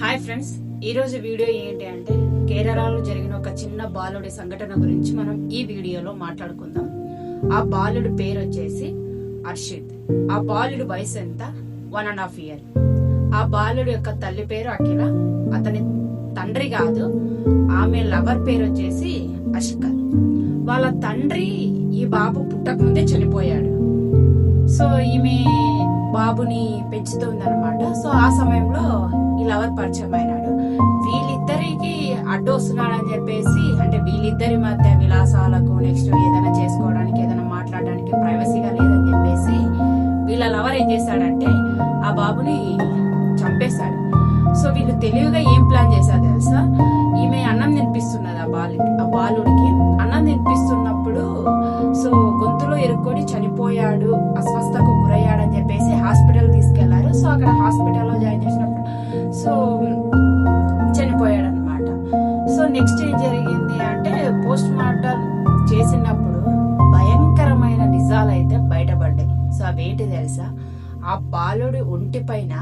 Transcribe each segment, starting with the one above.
Hi friends, ఈరోజు video ఏంటి అంటే కేరళలో జరిగిన ఒక చిన్న బాలుడి సంఘటన గురించి మనం ఈ వీడియోలో మాట్లాడుకుందాం. ఆ బాలుడి పేరు వచ్చేసి అర్షిత్. ఆ బాలుడి వయసు ఎంత? 1.5 years. ఆ బాలుడి యొక్క తల్లి పేరు అఖిల. అతని తండ్రి కాదు, ఆమె లవర్ పేరు వచ్చేసి అష్కర్. వాళ్ళ తండ్రి ఈ బాబు పుట్టక ముందే చనిపోయాడు. సో ఈమె బాబుని పెంచుతుందన్నమాట. సో ఆ సమయంలో ఈ లవర్ పరిచయం అయినాడు. వీళ్ళిద్దరికి అడ్డు వస్తున్నాడని చెప్పేసి, అంటే వీళ్ళిద్దరి మధ్య విలాసాలకు నెక్స్ట్ ఏదైనా చేసుకోవడానికి ఏదైనా మాట్లాడడానికి ప్రైవసీగా లేదని చెప్పేసి వీళ్ళ లవర్ ఏం చేశాడంటే ఆ బాబుని చంపేశాడు. సో వీళ్ళు తెలివిగా ఏం ప్లాన్ చేశారు తెలుసా? ఈమె అన్నం తినిపిస్తున్నది ఆ బాలుడికి. అన్నం తినిపిస్తున్నప్పుడు సో గొంతులో ఇరుక్కొని చనిపోయాడు, అస్వస్థకు గురయ్యాడని చెప్పేసి హాస్పిటల్ తీసుకెళ్లారు. సో అక్కడ హాస్పిటల్లో జాయిన్ చేసినప్పుడు సో చనిపోయాడు అనమాట. సో నెక్స్ట్ ఏం జరిగింది అంటే పోస్ట్ మార్టం చేసినప్పుడు భయంకరమైన నిజాలు అయితే బయటపడ్డాయి. సో అవేంటి తెలుసా? ఆ బాలుడి ఒంటి పైన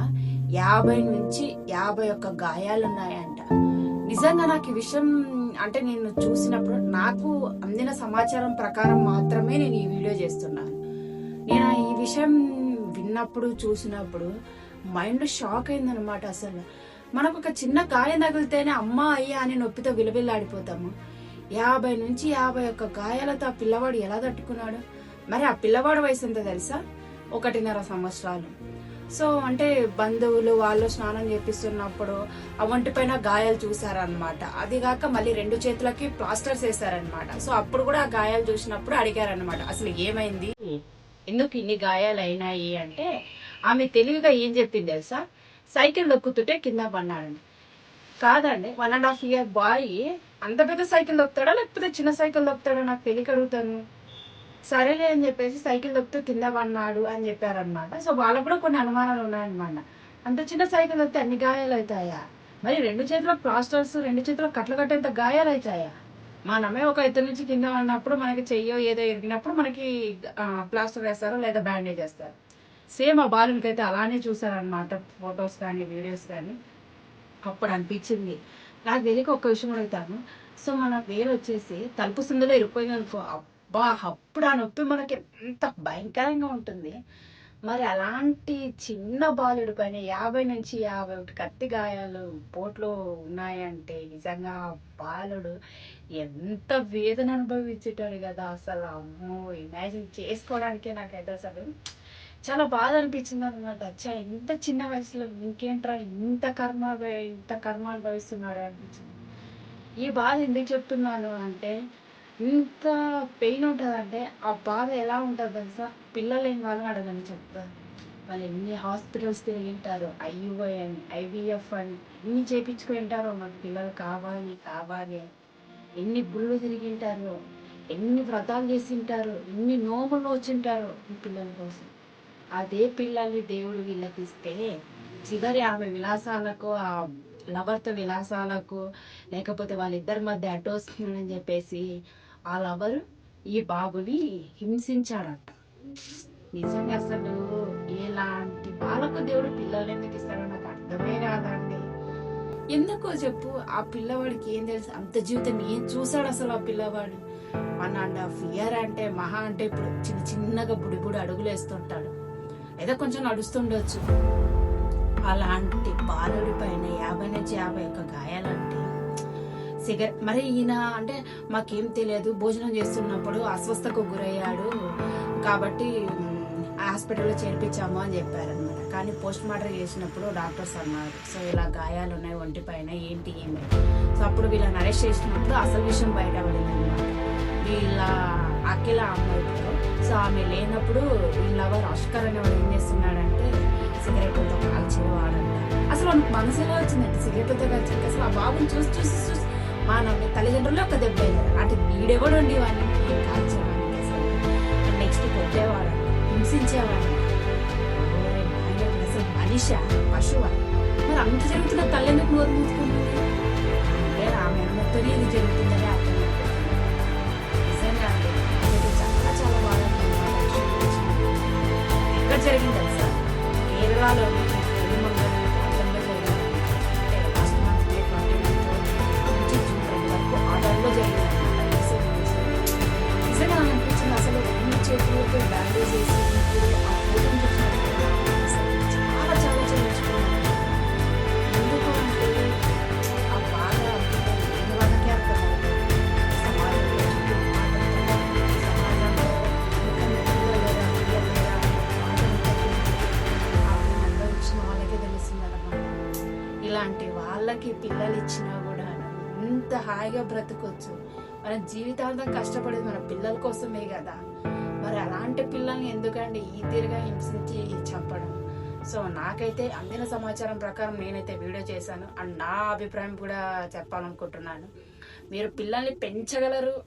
50 నుంచి 51 గాయాలు ఉన్నాయంట. నిజంగా నాకు ఈ విషయం అంటే నేను చూసినప్పుడు, నాకు అందిన సమాచారం ప్రకారం మాత్రమే నేను ఈ వీడియో చేస్తున్నాను. నేను ఈ విషయం విన్నప్పుడు చూసినప్పుడు మైండ్ షాక్ అయిందనమాట. అసలు మనకు ఒక చిన్న గాయం తగిలితేనే అమ్మా అయ్యా అని నొప్పితో విలవిల్లాడిపోతాము. 50 నుంచి 51 గాయాలతో ఆ పిల్లవాడు ఎలా తట్టుకున్నాడు? మరి ఆ పిల్లవాడు వయసు ఎంత తెలుసా? 1.5 సంవత్సరాలు. సో అంటే బంధువులు వాళ్ళు స్నానం చేపిస్తున్నప్పుడు ఆ ఒంటి పైన గాయాలు చూసారనమాట. అది కాక మళ్ళీ 2 చేతులకి ప్లాస్టర్స్ వేసారనమాట. సో అప్పుడు కూడా ఆ గాయాలు చూసినప్పుడు అడిగారనమాట, అసలు ఏమైంది, ఎందుకు ఇన్ని గాయాలు అయినాయి అంటే ఆమె తెలివిగా ఏం చెప్పింది తెలుసా? సైకిల్ దొక్కుతుంటే కింద పడినాడండి. కాదండి, 1.5 year బాయ్ అంత పెద్ద సైకిల్ దొక్కుతాడా లేకపోతే చిన్న సైకిల్ దొక్కుతాడా నాకు తెలియక అడుగుతాను. సరేలే అని చెప్పేసి సైకిల్ దొక్కుతూ కింద పడినాడు అని చెప్పారనమాట. సో వాళ్ళకు కూడా కొన్ని అనుమానాలు ఉన్నాయన్నమాట. అంత చిన్న సైకిల్ దొక్కితే అన్ని గాయాలు అవుతాయా? మరి 2 చేతుల ప్లాస్టర్స్, 2 చేతుల కట్లు కట్టేంత గాయాలు అవుతాయా? మనమే ఒక ఎత్తు నుంచి కింద పడినప్పుడు మనకి చెయ్యో ఏదో ఎరిగినప్పుడు మనకి ప్లాస్టర్ వేస్తారు లేదా బ్యాండేజ్ వేస్తారు. సేమ్ ఆ బాలుడికి అయితే అలానే చూసారనమాట, ఫొటోస్ కానీ వీడియోస్ కానీ. అప్పుడు అనిపించింది నాకు తెలియక ఒక్క విషయం అడుగుతాను. సో మన వేలు వచ్చేసి తలుపు సందులో ఇరుక్కుపోయింది అనుకో, అబ్బా అప్పుడు ఆ నొప్పి మనకి ఎంత భయంకరంగా ఉంటుంది. మరి అలాంటి చిన్న బాలుడి పైన 50 నుంచి 51 కత్తి గాయాలు పోట్లు ఉన్నాయంటే నిజంగా ఆ బాలుడు ఎంత వేదన అనుభవించేటాడు కదా. అసలు అమ్మో, ఇమాజిన్ చేసుకోవడానికే నాకైతే అసలు చాలా బాధ అనిపించింది అనమాట. అచ్చా ఇంత చిన్న వయసులో ఇంకేంట్రా ఇంత కర్మ అనుభవిస్తున్నాడు అనిపించింది. ఈ బాధ ఎందుకు చెప్తున్నాను అంటే, ఇంత పెయిన్ ఉంటుందంటే ఆ బాధ ఎలా ఉంటుంది తెలుసా? పిల్లలు ఏం వాళ్ళని అడగని చెప్తారు. వాళ్ళు ఎన్ని హాస్పిటల్స్ తిరిగింటారు, IUI అని IVF అని ఎన్ని చేయించుకుంటారో, మాకు పిల్లలు కావాలి కావాలి అని ఎన్ని గుళ్ళు తిరిగింటారో, ఎన్ని వ్రతాలు చేసింటారో, ఎన్ని నోములు వచ్చింటారో ఈ పిల్లల కోసం. అదే పిల్లల్ని దేవుడు వీళ్ళకి ఇస్తే చివరి ఆమె విలాసాలకు, ఆ లవర్తో విలాసాలకు, లేకపోతే వాళ్ళిద్దరి మధ్య అడ్డు వస్తుందని చెప్పేసి ఆ లవరు ఈ బాబుని హింసించాడంట. నిజంగా అసలు ఎలాంటి వాళ్ళకు దేవుడు పిల్లలు ఎందుకు ఇస్తాడో నాకు అర్థమే కాదండి. ఎందుకో చెప్పు, ఆ పిల్లవాడికి ఏం తెలుసు? అంత జీవితం ఏం చూసాడు అసలు ఆ పిల్లవాడు? 1.5 years అంటే మహా అంటే ఇప్పుడు చిన్నగా బుడి అడుగులు వేస్తుంటాడు, ఏదో కొంచెం నడుస్తుండొచ్చు. అలాంటి బాలుడి పైన 50 నుంచి 51 గాయాలంటే మరి ఈయన అంటే మాకేం తెలియదు, భోజనం చేస్తున్నప్పుడు అస్వస్థకు గురయ్యాడు కాబట్టి హాస్పిటల్లో చేర్పించాము అని చెప్పారనమాట. కానీ పోస్ట్ మార్టం చేసినప్పుడు డాక్టర్స్ అన్నారు, సో ఇలా గాయాలు ఉన్నాయి ఒంటి పైన, ఏంటి ఏమి. సో అప్పుడు వీళ్ళని అరెస్ట్ చేసినప్పుడు అసలు విషయం బయటపడింది అనమాట. వీళ్ళ అఖిల అమ్మాయితో, సో ఆమె లేనప్పుడు వీళ్ళెవరు అష్కర్ అనేవాడు ఏం చేస్తున్నాడంటే సిగరెట్లతో కాల్చేవాడంట. అసలు మనకు మనసులో వచ్చిందంటే సిగరెట్లతో కాల్చింది. అసలు ఆ బాబుని చూసి చూసి చూసి మా నమ్మి తల్లిదండ్రులు ఒక దెబ్బ అయ్యారు. అటు వీడెవడు ఉండేవాడిని కాల్చేవాడిని. అసలు నెక్స్ట్ కొట్టేవాడు, హింసించేవాడు. అసలు మనిష పశువు. మరి అంత జరుగుతున్న తల్లి ఎందుకు నోరు మూసుకుంటుంది అంటే ఆమె అనుమతితో ఇది జరుగుతుందని అర్థం. నిజంగా చాలా చాలా బాగా ఎక్కడ జరిగింది తెలుసా? కేరళలోని ప్రాంతంలో జరిగింది. నీలాంటి వాళ్ళకి పిల్లలు ఇచ్చినా కూడా ఇంత హాయిగా బ్రతకొచ్చు. మన జీవితాంతం కష్టపడేది మన పిల్లల కోసమే కదా. మరి అలాంటి పిల్లల్ని ఎందుకండి ఈ తీరుగా హింసించి చంపడం? సో నాకైతే అందిన సమాచారం ప్రకారం నేనైతే వీడియో చేశాను. అండ్ నా అభిప్రాయం కూడా చెప్పాలనుకుంటున్నాను. మీరు పిల్లల్ని పెంచగలరు